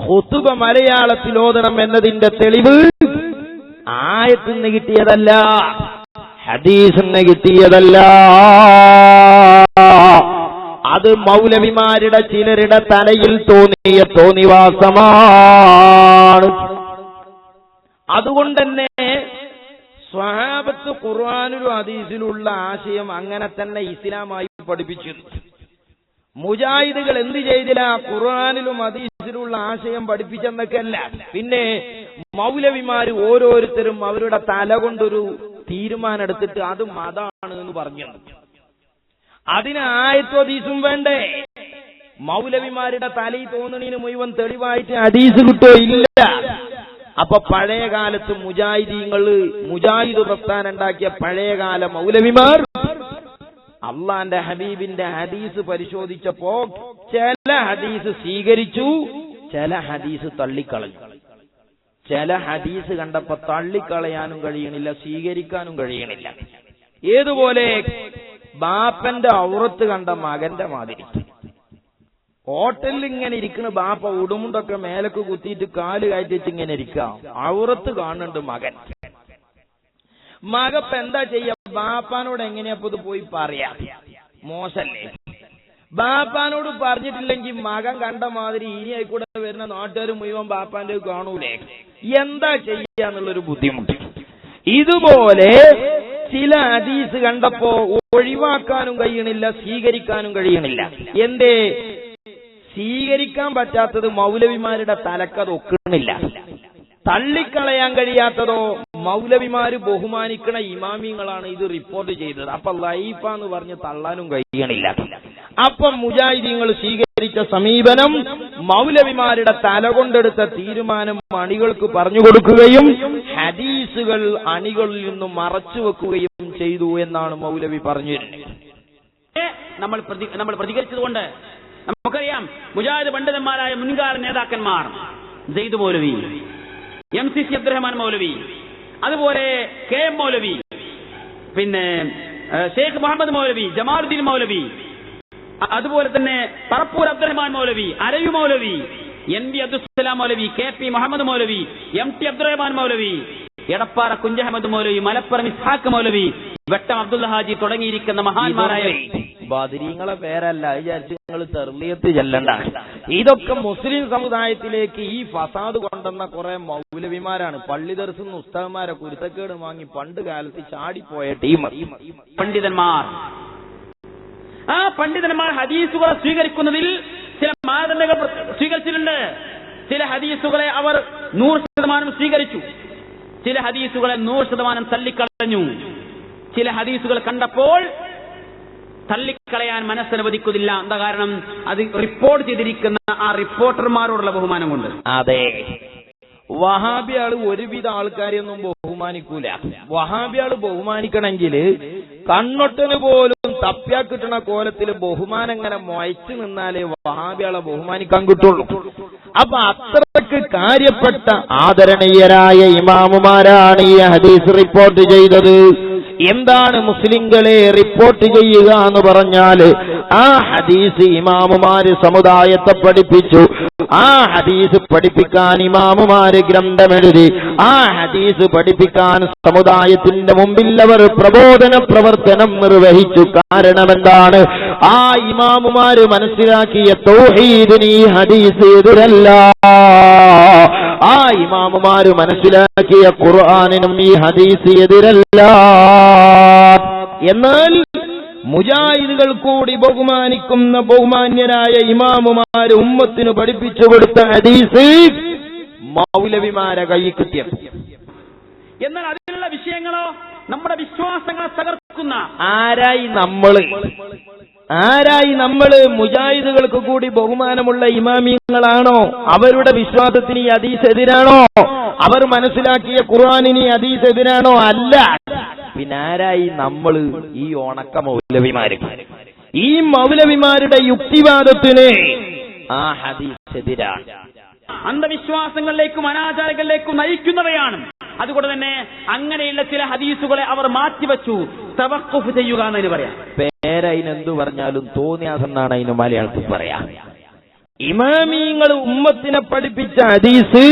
ഖുതുബ മലയാളത്തിൽ ഓതണം എന്നതിന്റെ തെളിവ് ആയത്തിൽ നിന്ന് കിട്ടിയതല്ല, ഹദീസിൽ നിന്ന് കിട്ടിയതല്ല. അത് മൗലവിമാരുടെ ചിലരുടെ തലയിൽ തോന്നിയ തോന്നിവാസമാണ്. അതുകൊണ്ടുതന്നെ സ്വഹാബത്ത് ഖുർആനിലും ഹദീസിലുള്ള ആശയം അങ്ങനെ തന്നെ ഇസ്ലാമായി പഠിപ്പിച്ചിരുന്നു. മുജാഹിദുകൾ എന്ത് ചെയ്തില്ല? ഖുർആനിലും ഹദീസിലുള്ള ആശയം പഠിപ്പിച്ചെന്നൊക്കെ അല്ല, പിന്നെ മൗലവിമാര് ഓരോരുത്തരും അവരുടെ തല കൊണ്ടൊരു തീരുമാനം എടുത്തിട്ട് അത് മതാണ് എന്ന് പറഞ്ഞു. അതിന് ആയത്തും ഹദീസും വേണ്ടേ? മൗലവിമാരുടെ തലയിൽ തോന്നണീന് മുഴുവൻ തെളിവായിട്ട് ഹദീസ് കിട്ടോ? ഇല്ല. അപ്പൊ പഴയ കാലത്ത് മുജാഹിദ് പ്രസ്ഥാനം ഉണ്ടാക്കിയ പഴയകാല മൗലവിമാർ അള്ളാന്റെ ഹബീബിന്റെ ഹദീസ് പരിശോധിച്ചപ്പോ ചില ഹദീസ് സ്വീകരിച്ചു, ചില ഹദീസ് തള്ളിക്കളഞ്ഞു. ചില ഹദീസ് കണ്ടപ്പോ തള്ളിക്കളയാനും കഴിയണില്ല, സ്വീകരിക്കാനും കഴിയണില്ല. ഏതുപോലെ? ബാപ്പന്റെ ഔറത്ത് കണ്ട മകന്റെ മാതിരി. ഹോട്ടലിൽ ഇങ്ങനെ ഇരിക്കുന്ന ബാപ്പ ഉടുമുണ്ടൊക്കെ മേലക്ക് കുത്തിയിട്ട് കാല് കയറ്റിട്ട് ഇങ്ങനെ ഇരിക്കാം, ഔറത്ത് കാണുന്നുണ്ട് മകൻ. മകപ്പ എന്താ ചെയ്യാ? ബാപ്പാനോട് എങ്ങനെയപ്പോ ഇത് പോയി പറയാ? മോശല്ലേ? ബാപ്പാനോട് പറഞ്ഞിട്ടില്ലെങ്കിൽ മകൻ കണ്ട മാതിരി ഇനി ആയിക്കൂടെ വരുന്ന നാട്ടുകാർ മുഴുവൻ ബാപ്പാന്റെ കാണൂലേ? എന്താ ചെയ്യാന്നുള്ളൊരു ബുദ്ധിമുട്ട്. ഇതുപോലെ ചില ഹദീസ് കണ്ടപ്പോ ഒഴിവാക്കാനും കഴിയണില്ല, സ്വീകരിക്കാനും കഴിയണില്ല. എന്തേ? സ്വീകരിക്കാൻ പറ്റാത്തത് മൗലവിമാരുടെ തലക്കത് ഒക്കണില്ല. തള്ളിക്കളയാൻ കഴിയാത്തതോ മൗലവിമാര് ബഹുമാനിക്കണ ഇമാമിങ്ങളാണ് ഇത് റിപ്പോർട്ട് ചെയ്തത്. അപ്പൊ ലൈഫാന്ന് പറഞ്ഞ് തള്ളാനും കഴിയണില്ല. അപ്പം മുജാഹിദീങ്ങൾ സ്വീകരിച്ച സമീപനം മൗലവിമാരുടെ തല കൊണ്ടെടുത്ത തീരുമാനം അണികൾക്ക് പറഞ്ഞു കൊടുക്കുകയും ഹദീസുകൾ അണികളിൽ നിന്നും മറച്ചു വെക്കുകയും ചെയ്തു എന്നാണ് മൗലവി പറഞ്ഞിരുന്നത്. നമ്മൾ പ്രതികരിച്ചതുകൊണ്ട് നമുക്കറിയാം, മുജാഹിദ് പണ്ഡിതന്മാരായ മുൻകാല നേതാക്കന്മാർ സെയ്ദ് മൗലവി, MCC അബ്ദുറഹ്മാൻ മൗലവി, അതുപോലെ KM മൗലവി, പിന്നെ ഷെയ്ഖ് മുഹമ്മദ് മൗലവി, ജമാലുദ്ദീൻ മൗലവി, അതുപോലെ തന്നെ പറപ്പൂർ അബ്ദുറഹ്മാൻ മൗലവി, അരയു മൗലവി, NB അബ്ദുസ്സലാം മൗലവി, KP മുഹമ്മദ് മൗലവി, MT അബ്ദുറഹ്മാൻ മൗലവി, എടപ്പാറ കുഞ്ഞഹമ്മദ് മൗലവി, മലപ്പുറം ഇസ്ഹാഖ് മൗലവി, വെട്ടം അബ്ദുള്ള ഹാജി തുടങ്ങിയിരിക്കുന്ന മഹാന്മാരായ ബദരീങ്ങളെ പേരല്ല വിചാരിച്ച് നിങ്ങൾ തെർലിയത്ത് ചെല്ലണ്ട. ഇതൊക്കെ മുസ്ലിം സമുദായത്തിലേക്ക് ഈ ഫസാദ് കൊണ്ടുവന്ന കുറെ മൗലവിമാരാണ്. പള്ളി ദർസുന്ന ഉസ്താദന്മാരെ കുരുത്തക്കേട് വാങ്ങി പണ്ട് കാലത്ത് ചാടിപ്പോയ ടീം പണ്ഡിതന്മാർ. ആ പണ്ഡിതന്മാർ ഹദീസുകളെ സ്വീകരിക്കുന്നതിൽ ചില മാനദണ്ഡങ്ങൾ സ്വീകരിച്ചിട്ടുണ്ട്. ചില ഹദീസുകളെ അവർ 100% സ്വീകരിച്ചു, ചില ഹദീസുകളെ 100% തള്ളിക്കളഞ്ഞു. ചില ഹദീസുകൾ കണ്ടപ്പോൾ തള്ളിക്കളയാൻ മനസ്സനുവദിക്കുന്നില്ല. എന്താ കാരണം? അത് റിപ്പോർട്ട് ചെയ്തിരിക്കുന്ന ആ റിപ്പോർട്ടർമാരോടുള്ള ബഹുമാനം കൊണ്ട്. അതെ, വഹാബിയാള് ഒരുവിധ ആൾക്കാരെയൊന്നും ബഹുമാനിക്കൂല. വഹാബിയാള് ബഹുമാനിക്കണമെങ്കിൽ കണ്ണൊട്ടന് പോലും തപ്പ്യാ കിട്ടണ കോലത്തിൽ ബഹുമാനം ഇങ്ങനെ മൊയച്ചു നിന്നാലേ വഹാബിയാളെ ബഹുമാനിക്കാൻ കിട്ടുള്ളൂ. അപ്പൊ അത്രക്ക് കാര്യപ്പെട്ട ആദരണീയരായ ഇമാമുമാരാണ് ഈ ഹദീസ് റിപ്പോർട്ട് ചെയ്തത്. എന്താണ് മുസ്ലിങ്ങളെ റിപ്പോർട്ട് ചെയ്യുക എന്ന് പറഞ്ഞാൽ, ആ ഹദീസ് ഇമാമുമാര് സമുദായത്തെ പഠിപ്പിച്ചു. ആ ഹദീസ് പഠിപ്പിക്കാൻ ഇമാമുമാര് ഗ്രന്ഥമെഴുതി. ആ ഹദീസ് പഠിപ്പിക്കാൻ സമുദായത്തിന്റെ മുമ്പിൽ അവർ പ്രബോധന പ്രവർത്തനം നിർവഹിച്ചു. കാരണം എന്താണ്? ആ ഇമാമുമാര് മനസ്സിലാക്കിയ തൗഹീദിന് ഈ ഹദീസ് എതിരല്ല. ആ ഇമാമുമാര് മനസ്സിലാക്കിയ ഖുർആനിനും ഈ ഹദീസ് എതിരല്ല. എന്നാൽ മുജാഹിദുകൾ കൂടി ബഹുമാനിക്കുന്ന ബഹുമാന്യരായ ഇമാമുമാര് ഉമ്മത്തിന് പഠിപ്പിച്ചു കൊടുത്ത ഹദീസ് മൗലവിമാരെ കൈ കിട്ടിയ. എന്നാൽ അതിലുള്ള വിഷയങ്ങളോ നമ്മുടെ വിശ്വാസങ്ങളെ തകർക്കുന്ന ആരായി നമ്മള് മുജാഹിദുകൾക്ക് കൂടി ബഹുമാനമുള്ള ഇമാമിയങ്ങളാണോ? അവരുടെ വിശ്വാസത്തിന് ഈ ഹദീസ് എതിരാണോ? അവർ മനസ്സിലാക്കിയ ഖുർആനിന് ഈ ഹദീസ് എതിരാണോ? അല്ല. പിന്നെ ആരായി നമ്മള്? ഈ ഉണക്ക മൗലവിമാര്. ഈ മൗലവിമാരുടെ യുക്തിവാദത്തിന് ആ ഹദീസ് എതിരാണ്. അന്ധവിശ്വാസങ്ങളിലേക്കും അനാചാരങ്ങളിലേക്കും നയിക്കുന്നവയാണ്. അതുകൊണ്ട് തന്നെ അങ്ങനെയുള്ള ചില ഹദീസുകളെ അവർ മാറ്റിവെച്ചു. തവഖുഫ് ചെയ്യുക എന്നതിന് പറയാം. പേരതിനെന്തു പറഞ്ഞാലും തോന്നിയാസെന്നാണ് അതിന് മലയാളത്തിൽ പറയാം. ഇമാമിങ്ങൾ ഉമ്മത്തിനെ പഠിപ്പിച്ച ഹദീസ്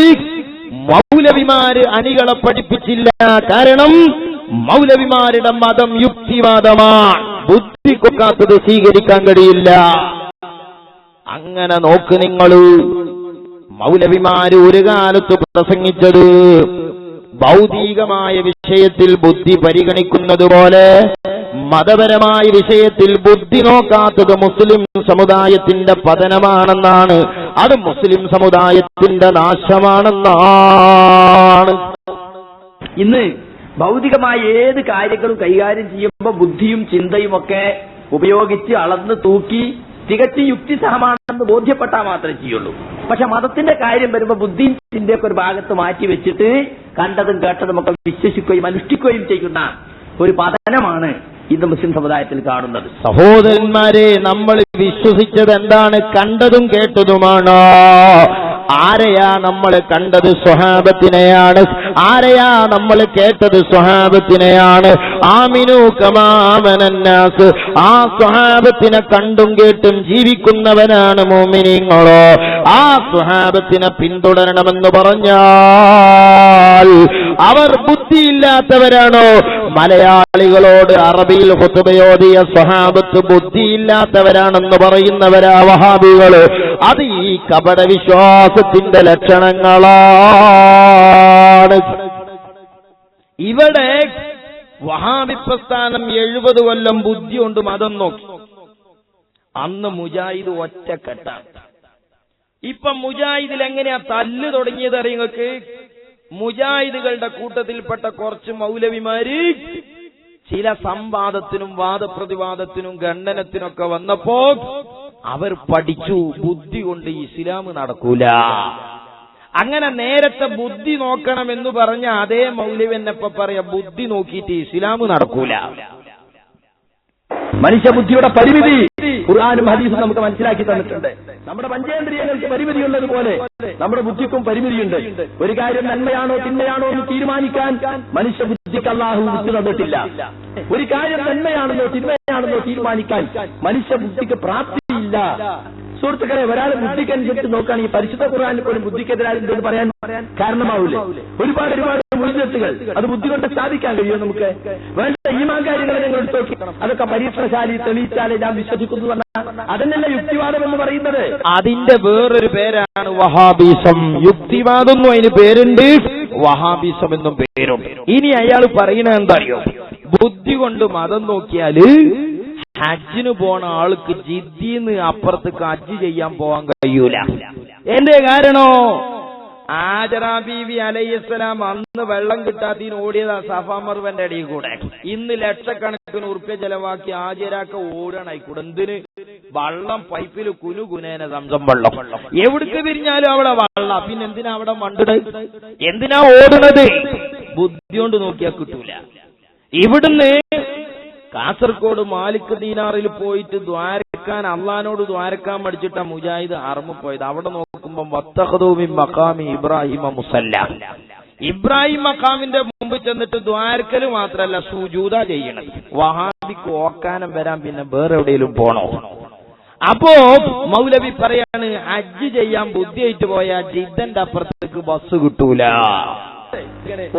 മൗലവിമാര് അണികളെ പഠിപ്പിച്ചില്ല. കാരണം മൗലവിമാരുടെ മതം യുക്തിവാദമാണ്, ബുദ്ധിക്കൊക്കാത്തത് സ്വീകരിക്കാൻ കഴിയില്ല. അങ്ങനെ നോക്ക് നിങ്ങൾ, മൗലവിമാര് ഒരു കാലത്ത് പ്രസംഗിച്ചത് ഭൗതികമായ വിഷയത്തിൽ ബുദ്ധി പരിഗണിക്കുന്നത് പോലെ മതപരമായ വിഷയത്തിൽ ബുദ്ധി നോക്കാത്തത് മുസ്ലിം സമുദായത്തിന്റെ പതനമാണെന്നാണ്, അത് മുസ്ലിം സമുദായത്തിന്റെ നാശമാണെന്നാണ്. ഇന്ന് ഭൗതികമായ ഏത് കാര്യങ്ങളും കൈകാര്യം ചെയ്യുമ്പോൾ ബുദ്ധിയും ചിന്തയും ഒക്കെ ഉപയോഗിച്ച് അളന്ന് തൂക്കി തികച്ചും യുക്തിസഹമാണെന്ന് ബോധ്യപ്പെട്ടാൽ മാത്രമേ ചെയ്യുള്ളൂ. പക്ഷെ മതത്തിന്റെ കാര്യം വരുമ്പോൾ ബുദ്ധിയും ചിന്തയൊക്കെ ഒരു ഭാഗത്ത് മാറ്റി വെച്ചിട്ട് കണ്ടതും കേട്ടതും ഒക്കെ വിശ്വസിക്കുകയും അനുഷ്ഠിക്കുകയും ചെയ്യുന്ന ഒരു പതനമാണ് ഇന്ന് മുസ്ലിം സമുദായത്തിൽ കാണുന്നത്. സഹോദരന്മാരെ, നമ്മൾ വിശ്വസിച്ചത് എന്താണ്? കണ്ടതും കേട്ടതുമാണോ? ആരെയാ നമ്മൾ കണ്ടത്? സ്വഹാബത്തിനെയാണ്. ആരെയാ നമ്മൾ കേട്ടത്? സ്വഹാബത്തിനെയാണ്. ആമിനു കമാ ആമനന്നാസ്, ആ സ്വഹാബത്തിനെ കണ്ടും കേട്ടും ജീവിക്കുന്നവനാണ് മുഅ്മിനീങ്ങളോ. ആ സ്വഹാബത്തിനെ പിന്തുടരണമെന്ന് പറഞ്ഞാൽ അവർ ബുദ്ധിയില്ലാത്തവരാണോ? മലയാളികളോട് അറബിയിൽ ഖുതുബയോദിയ സ്വഹാബത്ത് ബുദ്ധിയില്ലാത്തവരാണെന്ന് പറയുന്നവരാ വഹാബികൾ. അത് ഈ കപട വിശ്വാസത്തിന്റെ ലക്ഷണങ്ങളാണ്. ഇവിടെ വഹാബി പ്രസ്ഥാനം 70 കൊല്ലം ബുദ്ധി കൊണ്ട് മതം നോക്കി. അന്ന് മുജാഹിദ് ഒറ്റക്കെട്ടാണ്. ഇപ്പൊ മുജാഹിദിൽ എങ്ങനെയാ തല്ല് തുടങ്ങിയത് അറിയുങ്ങൾക്ക്? മുജാഹിദുകളുടെ കൂട്ടത്തിൽപ്പെട്ട കുറച്ച് മൗലവിമാര് ചില സംവാദത്തിനും വാദപ്രതിവാദത്തിനും ഖണ്ഡനത്തിനൊക്കെ വന്നപ്പോ അവർ പഠിച്ചു, ബുദ്ധി കൊണ്ട് ഇസ്ലാം നടക്കൂല. അങ്ങനെ നേരത്തെ ബുദ്ധി നോക്കണമെന്ന് പറഞ്ഞ അതേ മൗലവി എന്നപ്പോ പറയാ ബുദ്ധി നോക്കിയിട്ട് ഇസ്ലാം നടക്കൂല. മനുഷ്യബുദ്ധിയുടെ പരിമിതി ഖുർആനും ഹദീസും നമുക്ക് മനസ്സിലാക്കി തന്നിട്ടുണ്ട്. നമ്മുടെ പഞ്ചേന്ദ്രിയങ്ങൾക്ക് പരിമിതിയുള്ളതുപോലെ നമ്മുടെ ബുദ്ധിക്കും പരിമിതിയുണ്ട്. ഒരു കാര്യം നന്മയാണോ തിന്മയാണോ എന്ന് തീരുമാനിക്കാൻ മനുഷ്യബുദ്ധിക്ക് അല്ലാഹു വിട്ടു തന്നിട്ടില്ല. ഒരു കാര്യം നന്മയാണെന്നോ തിന്മയാണെന്നോ തീരുമാനിക്കാൻ മനുഷ്യബുദ്ധിക്ക് പ്രാപ്തിയില്ല. സുഹൃത്തുക്കളെ, ഒരാൾ ബുദ്ധിക്കനുസരിച്ച് നോക്കുകയാണെങ്കിൽ പരിശുദ്ധ ഖുർആനിൽ പോലും ബുദ്ധിക്കെതിരായി എന്തെന്ന് പറയാൻ കാരണമാവില്ലേ? ഒരുപാട് മുഴുവത്തുകൾ അത് ബുദ്ധി കൊണ്ട് സ്ഥാപിക്കാൻ കഴിയുമോ? നമുക്ക് വേണ്ട ഈമാൻ കാര്യങ്ങൾ നിങ്ങൾ എടുത്ത് നോക്കി, അതൊക്കെ പരീക്ഷണശാലി തെളിയിച്ചാലേ ഞാൻ വിശ്വസിക്കുന്നു പറഞ്ഞാൽ അതന്നല്ല യുക്തിവാദം എന്ന് പറയുന്നത്. അതിന്റെ വേറൊരു പേരാണ് വഹാബിസം. യുക്തിവാദം എന്നും അതിന് പേരുണ്ട്, വഹാബിസം എന്നും പേരുണ്ട്. ഇനി അയാൾ പറയുന്നത് എന്താറിയോ? ബുദ്ധി കൊണ്ട് മതം നോക്കിയാല് ഹജ്ജിന് പോണ ആൾക്ക് ജിദ്ദീന്ന് അപ്പുറത്തേക്ക് ഹജ്ജ് ചെയ്യാൻ പോകാൻ കഴിയൂല. എന്റെ കാരണോ? ആജറ ബീവി അലൈഹിസ്സലാം അന്ന് വെള്ളം കിട്ടാത്തതിന് ഓടിയതാ സഫാ മർവന്റെ അടിയിൽ കൂടെ. ഇന്ന് ലക്ഷക്കണക്കിന് ഉറുപ്പ്യ ചെലവാക്കി ആജരാക്ക ഓടണായിക്കൂടെ. എന്തിന്? വള്ളം പൈപ്പിൽ കുനുകുനേന സംസം വെള്ളം എവിടേക്ക് തിരിഞ്ഞാലും അവിടെ വള്ളം. പിന്നെ എന്തിനാ അവിടെ മണ്ടിട്? എന്തിനാ ഓടുന്നത്? ബുദ്ധി കൊണ്ട് നോക്കിയാൽ കിട്ടൂല. ഇവിടുന്ന് കാസർഗോഡ് മാലിക് ദീനാറിൽ പോയിട്ട് ദ്വാരക്കാൻ അള്ളഹാനോട് ദ്വാരക്കാൻ പഠിച്ചിട്ടാ മുജാഹിദ് ഹറമിൽ പോയത്. അവിടെ നോക്കുമ്പോ വത്തഖദൂ മിൻ മഖാമി ഇബ്രാഹിമ മുസല്ല, ഇബ്രാഹിം മഖാമിന്റെ മുമ്പ് ചെന്നിട്ട് ദ്വാരക്കല് മാത്രല്ല സുജൂദ ചെയ്യണം. വഹാബിക്ക് ഓക്കാനം വരാൻ പിന്നെ വേറെ എവിടെയെങ്കിലും പോണോ? അപ്പോ മൗലവി പറയാണ് ഹജ്ജ് ചെയ്യാൻ ബുദ്ധിയായിട്ട് പോയാ ജിദ്ദന്റെ അപ്പുറത്തേക്ക് ബസ് കിട്ടൂല.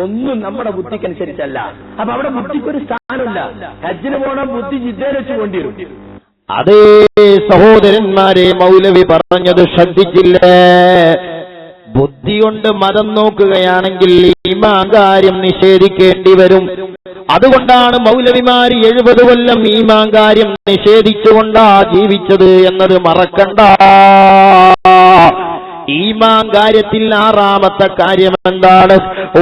ഒന്നും നമ്മുടെ ബുദ്ധിക്കനുസരിച്ചല്ല. അപ്പൊ അവിടെ ബുദ്ധിക്കൊരു സ്ഥാനമില്ല. ഹജ്ജിന് പോകണം, ബുദ്ധി ജിദ്ദയിൽ വെച്ച് കൊണ്ടിരും. അതേ സഹോദരന്മാരെ, മൗലവി പറഞ്ഞത് ശ്രദ്ധിച്ചില്ലേ? ബുദ്ധി കൊണ്ട് മതം നോക്കുകയാണെങ്കിൽ ഈമാൻ കാര്യം നിഷേധിക്കേണ്ടി വരും. അതുകൊണ്ടാണ് മൗലവിമാര് 70 കൊല്ലം ഈമാൻ കാര്യം നിഷേധിച്ചുകൊണ്ടാ ജീവിച്ചത് എന്നത് മറക്കണ്ട. ഈമാൻ കാര്യത്തിൽ 6ാമത്തെ കാര്യം എന്താണ്?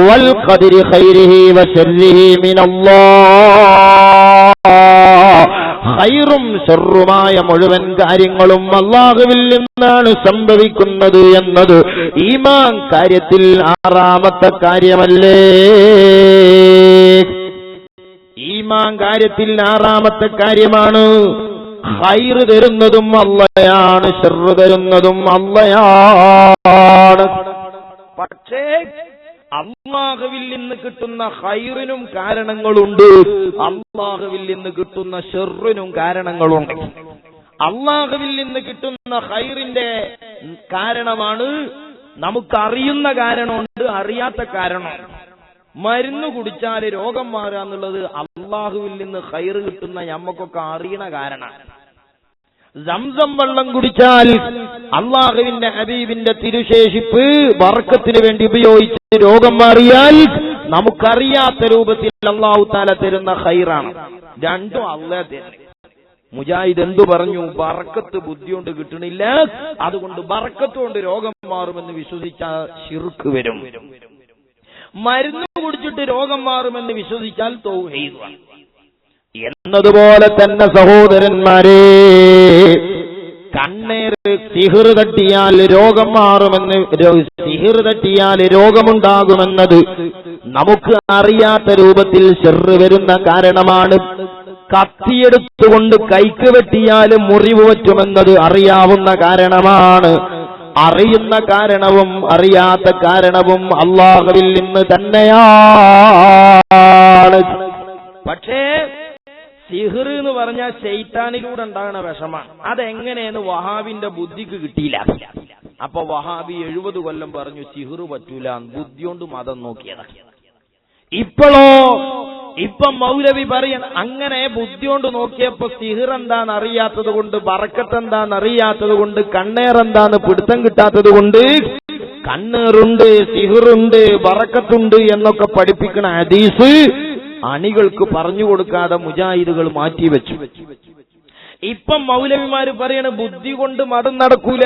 വൽ ഖദരി ഖൈരിഹി വശർരിഹി മിനല്ലാഹ്. ഖൈറും ശർറുമായ മുഴുവൻ കാര്യങ്ങളും അല്ലാഹുവിൽ നിന്നാണ് സംഭവിക്കുന്നത് എന്നത് ഈമാൻ കാര്യത്തിൽ 6ാമത്തെ കാര്യമല്ലേ? ഈമാൻ കാര്യത്തിൽ 6ാമത്തെ കാര്യമാണ്. ഖൈർ തരുന്നതും അല്ലാഹയാണ്, ശർറ് തരുന്നതും അല്ലാഹയാണ്. പക്ഷേ അല്ലാഹുവിൽ നിന്ന് കിട്ടുന്ന ഖൈറിനും കാരണങ്ങളുണ്ട്, അല്ലാഹുവിൽ നിന്ന് കിട്ടുന്ന ശർറിനും കാരണങ്ങളുണ്ട്. അള്ളാഹുവിൽ നിന്ന് കിട്ടുന്ന ഖൈറിന്റെ കാരണമാണ്. നമുക്കറിയുന്ന കാരണമുണ്ട്, അറിയാത്ത കാരണം. മരുന്ന് കുടിച്ചാൽ രോഗം മാറുക എന്നുള്ളത് അള്ളാഹുവിൽ നിന്ന് ഖൈർ കിട്ടുന്ന ഞമ്മക്കൊക്കെ അറിയണ കാരണമാണ്. സംസം വെള്ളം കുടിച്ചാൽ അള്ളാഹുവിന്റെ ഹബീബിന്റെ തിരുശേഷിപ്പ് ബർക്കത്തിന് വേണ്ടി ഉപയോഗിച്ച് രോഗം മാറിയാൽ നമുക്കറിയാത്ത രൂപത്തിൽ അള്ളാഹു തആല തരുന്ന ഖൈറാണ്. രണ്ടും അള്ളാഹ് തരുന്നു. മുജാഹിദ് എന്തു പറഞ്ഞു? ബർക്കത്ത് ബുദ്ധി കൊണ്ട് കിട്ടണില്ല, അതുകൊണ്ട് ബർക്കത്ത് കൊണ്ട് രോഗം മാറുമെന്ന് വിശ്വസിച്ചാൽ ശിർക്ക് വരും. മരുന്ന് കുടിച്ചിട്ട് രോഗം മാറുമെന്ന് വിശ്വസിച്ചാൽ തൗഹീദാണ്. എന്നതുപോലെ തന്നെ സഹോദരന്മാരെ, കണ്ണേറ് സിഹിർ തട്ടിയാൽ രോഗം മാറുമെന്ന്, സിഹിർ തട്ടിയാൽ രോഗമുണ്ടാകുമെന്നത് നമുക്ക് അറിയാത്ത രൂപത്തിൽ ശിർക്ക് വരുന്ന കാരണമാണ്. കത്തിയെടുത്തുകൊണ്ട് കൈക്ക് വെട്ടിയാൽ മുറിവ് പറ്റുമെന്നത് അറിയാവുന്ന കാരണമാണ്. അറിയുന്ന കാരണവും അറിയാത്ത കാരണവും അല്ലാഹുവിൽ നിന്ന് തന്നെയാണ്. പക്ഷേ സിഹിർ എന്ന് പറഞ്ഞാൽ ശൈത്താനിലൂടെ ഉണ്ടാകുന്ന വിഷമാണ്. അതെങ്ങനെയെന്ന് വഹാബിന്റെ ബുദ്ധിക്ക് കിട്ടിയില്ല. അപ്പൊ വഹാബി 70 കൊല്ലം പറഞ്ഞു സിഹിർ പറ്റൂല, ബുദ്ധി കൊണ്ട് മതം നോക്കിയതാ. ഇപ്പം മൗലവി പറയണം, അങ്ങനെ ബുദ്ധി കൊണ്ട് നോക്കിയപ്പോ സിഹിർ എന്താന്ന് അറിയാത്തത് കൊണ്ട്, ബറക്കത്ത് എന്താന്ന് അറിയാത്തത് കൊണ്ട്, കണ്ണേറെന്താന്ന് പിടുത്തം കിട്ടാത്തത് കൊണ്ട് കണ്ണേറുണ്ട്, സിഹിറുണ്ട്, ബറക്കത്തുണ്ട് എന്നൊക്കെ പഠിപ്പിക്കണ ഹദീസ് അണികൾക്ക് പറഞ്ഞു കൊടുക്കാതെ മുജാഹിദുകൾ മാറ്റിവെച്ചു. ഇപ്പം മൗലവിമാര് പറയണ ബുദ്ധി കൊണ്ട് മതം നടക്കൂല.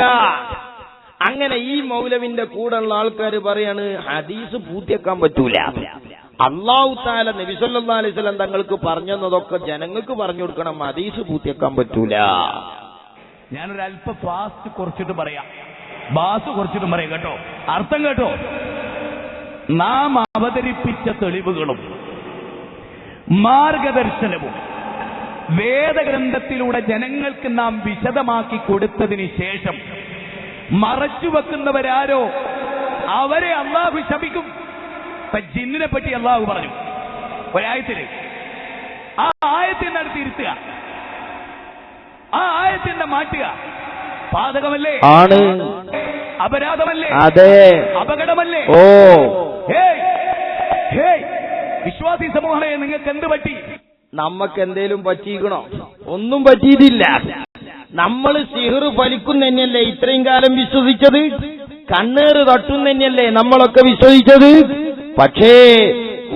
അങ്ങനെ ഈ മൗലവിന്റെ കൂടെയുള്ള ആൾക്കാർ പറയാണ് ഹദീസ് പൂർത്തിയാക്കാൻ പറ്റൂല. അല്ലാഹു തആല നബി സല്ലല്ലാഹു അലൈഹി വസല്ലം തങ്ങൾക്ക് പറഞ്ഞതൊക്കെ ജനങ്ങൾക്ക് പറഞ്ഞു കൊടുക്കണം, ഹദീസ് പൂർത്തിയാക്കാൻ പറ്റൂല. ഞാനൊരു അല്പ ഫാസ്റ്റ് കുറച്ചിട്ട് പറയാം, ബാസ് കുറച്ചിട്ട് പറയാം കേട്ടോ, അർത്ഥം കേട്ടോ. നാം അവതരിപ്പിച്ച തെളിവുകളും മാർഗദർശനവും വേദഗ്രന്ഥത്തിലൂടെ ജനങ്ങൾക്ക് നാം വിശദമാക്കി കൊടുത്തതിന് ശേഷം മറച്ചുവെക്കുന്നവരാരോ അവരെ അല്ലാഹു ശപിക്കും. ജിന്നിനെ പറ്റി അല്ലാഹു പറഞ്ഞു ഒരായത്തില്. ആ ആയത്തിന്റെ അടുത്ത് ഇരുത്തുക, ആ ആയത്തിന്റെ മാറ്റുക. പാതകമല്ലേ? ആണ്. അപരാധമല്ലേ? അതെ. അപകടമല്ലേ? ഓ, വിശ്വാസി സമൂഹമേ, നിങ്ങൾക്ക് എന്ത് പറ്റി? നമ്മക്ക് എന്തേലും പറ്റിക്കണോ? ഒന്നും പറ്റിയിട്ടില്ല. നമ്മൾ സിഹിർ ഫലിക്കും തന്നെയല്ലേ ഇത്രയും കാലം വിശ്വസിച്ചത്, കണ്ണേറ് തട്ടും തന്നെയല്ലേ നമ്മളൊക്കെ വിശ്വസിച്ചത്. പക്ഷേ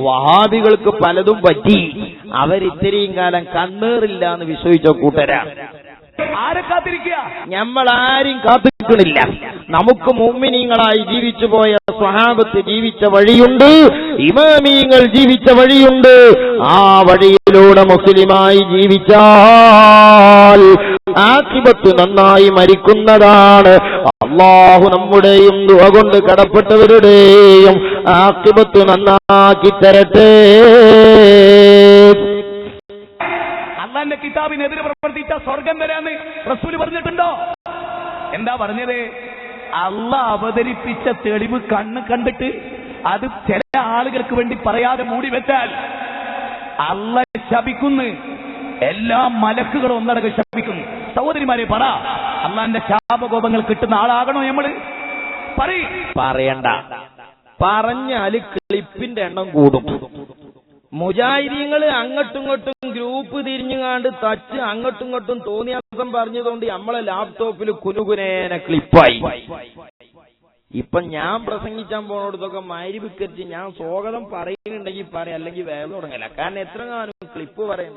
വഹാബികൾക്ക് പലതും പറ്റി. അവരിത്രയും കാലം കണ്ണേറില്ല എന്ന് വിശ്വസിച്ച കൂട്ടരാ. ആരെ കാത്തിരിക്കുക? നമ്മൾ ആരും കാത്തിരിക്കണില്ല. നമുക്ക് മുഅ്മിനീങ്ങളായി ജീവിച്ചു പോയ സ്വഹാബത്ത് ജീവിച്ച വഴിയുണ്ട്, ഇമാമീങ്ങൾ ജീവിച്ച വഴിയുണ്ട്. ആ വഴിയിലൂടെ മുസ്ലിമായി ജീവിച്ചാൽ ആഖിബത്ത് നന്നായി മരിക്കുന്നതാണ്. അല്ലാഹു നമ്മുടെയും ദുആ കൊണ്ട് കടപ്പെട്ടവരുടെയും ആഖിബത്ത് നന്നാക്കി തരട്ടെ. അല്ലാഹുവിന്റെ കിതാബിനെതിരെ പ്രവർത്തിച്ച സ്വർഗം വരാന്ന് റസൂൽ പറഞ്ഞിട്ടുണ്ടോ? എന്താ പറഞ്ഞത്? അല്ലാഹ് അവതരിപ്പിച്ച തെളിവ് കണ്ണ് കണ്ടിട്ട് അത് ചില ആളുകൾക്ക് വേണ്ടി പറയാതെ മൂടി വെച്ചാൽ അല്ലാഹ് ശപിക്കുന്നു. എല്ലാ മലക്കുകളും ഒന്നടങ്കം ശപിക്കുന്നു. സഹോദരിമാരെ, പറ, അല്ലാഹുവിന്റെ ശാപകോപങ്ങൾ കിട്ടുന്ന ആളാകണോ നമ്മള്? പറയണ്ട. പറഞ്ഞാല് ക്ലിപ്പിന്റെ എണ്ണം കൂടും. മുജാഹിദീങ്ങള് അങ്ങോട്ടും ഇങ്ങോട്ടും ഗ്രൂപ്പ് തിരിഞ്ഞുകാണ്ട് തച്ച് അങ്ങോട്ടും ഇങ്ങോട്ടും തോന്നിയാസം പറഞ്ഞതുകൊണ്ട് നമ്മളെ ലാപ്ടോപ്പിൽ കുനുകുനേന ക്ലിപ്പായി. ഇപ്പൊ ഞാൻ പ്രസംഗിച്ചാൻ പോണോടത്തൊക്കെ മൈരിവിക്കരിച്ച് ഞാൻ സ്വാഗതം പറയുന്നുണ്ടെങ്കിൽ പറയാം, അല്ലെങ്കിൽ വേല തുടങ്ങല. കാരണം എത്ര കാലം ക്ലിപ്പ് പറയും.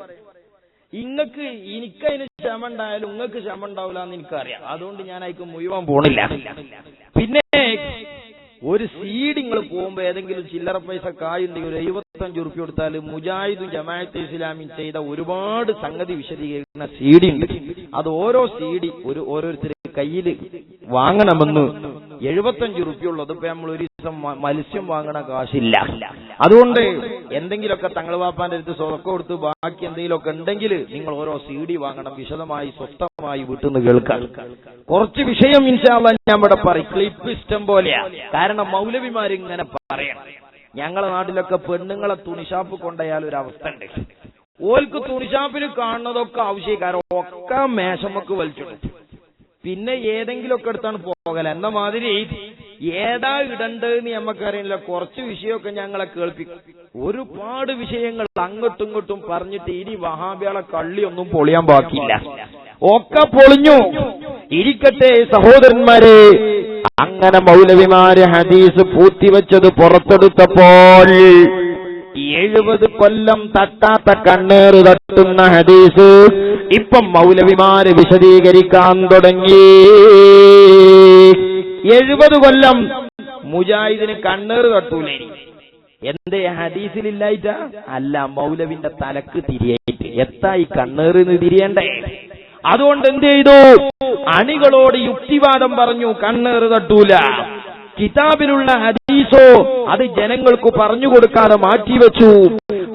എനിക്കതിന് ക്ഷമ ഉണ്ടായാലും നിങ്ങൾക്ക് ക്ഷമ ഉണ്ടാവില്ല എന്ന് എനിക്കറിയാം. അതുകൊണ്ട് ഞാൻ അതിക്ക് മുഴുവൻ പോണില്ല. പിന്നെ ഒരു സീഡ് നിങ്ങൾ പോകുമ്പോ ഏതെങ്കിലും ചില്ലറ പൈസ കായുണ്ടെങ്കിൽ ഒരു 75 ഉറുപ്പിക കൊടുത്താൽ മുജാഹിദും ജമാഅത്തെ ഇസ്ലാമിയും ചെയ്ത ഒരുപാട് സംഗതി വിശദീകരിക്കുന്ന സീഡി ഉണ്ട്. അത് ഓരോ സീഡി ഓരോരുത്തർ കയ്യിൽ വാങ്ങണമെന്ന് 75 ഉറുപ്പിക ഉള്ളത്. ഇപ്പൊ നമ്മൾ ഒരു ദിവസം മത്സ്യം വാങ്ങണ കാശില്ല. അതുകൊണ്ട് എന്തെങ്കിലുമൊക്കെ തങ്ങൾ വാപ്പാന്റെ അടുത്ത് സ്വതക്കം കൊടുത്ത് ബാക്കി എന്തെങ്കിലുമൊക്കെ ഉണ്ടെങ്കിൽ നിങ്ങൾ ഓരോ സീഡി വാങ്ങണം, വിശദമായി സ്വസ്ഥമായി വീട്ടിൽ നിന്ന് കേൾക്കാൻ. കുറച്ച് വിഷയം ഇൻഷാ അല്ലാഹ് ഞാൻ ഇവിടെ പറയും. ക്ലിപ്പ് ഇഷ്ടം പോലെയാ. കാരണം മൗലവിമാരിങ്ങനെ പറയണം. ഞങ്ങളെ നാട്ടിലൊക്കെ പെണ്ണുങ്ങളെ തുണിഷാപ്പ് കൊണ്ടയാൽ ഒരു അവസ്ഥ ഉണ്ട്. ഓൽക്ക് തുണിഷാപ്പിൽ കാണുന്നതൊക്കെ ആവശ്യക്കാരോ ഒക്കെ മേശമക്ക് വലിച്ചിടും. പിന്നെ ഏതെങ്കിലുമൊക്കെ എടുത്താണ് പോകല. എന്ന മാതിരി ഏതാ ഇടണ്ടെന്ന് നമുക്കറിയില്ല. കുറച്ച് വിഷയമൊക്കെ ഞങ്ങളെ കേൾപ്പിക്കും. ഒരുപാട് വിഷയങ്ങൾ അങ്ങോട്ടും ഇങ്ങോട്ടും പറഞ്ഞിട്ട് ഇനി വഹാബികളെ കള്ളിയൊന്നും പൊളിയാൻ ബാക്കിയില്ല, ഒക്കെ പൊളിഞ്ഞു. ഇരിക്കട്ടെ സഹോദരന്മാരെ, അങ്ങനെ മൗലവിമാര് ഹദീസ് പൂത്തിവെച്ചത് പുറത്തെടുത്തപ്പോൾ 70 കൊല്ലം തട്ടാത്ത കണ്ണേറ് തട്ടുന്ന ഹദീസ് ഇപ്പം മൗലവിമാര് വിശദീകരിക്കാൻ തുടങ്ങി. 70 കൊല്ലം മുജാഹിദിന് കണ്ണേറ് തട്ടൂലേ. എന്തേ ഹദീസിലില്ലായിട്ട? അല്ല, മൗലവിന്റെ തലക്ക് തിരിയായിട്ട്. എത്തായി കണ്ണേറിന് തിരിയണ്ടേ? അതുകൊണ്ട് എന്ത് ചെയ്തു? അണികളോട് യുക്തിവാദം പറഞ്ഞു, കണ്ണേറ് തട്ടൂല. കിതാബിലുള്ള ഹദീസോ അത് ജനങ്ങൾക്ക് പറഞ്ഞു കൊടുക്കാതെ മാറ്റിവെച്ചു.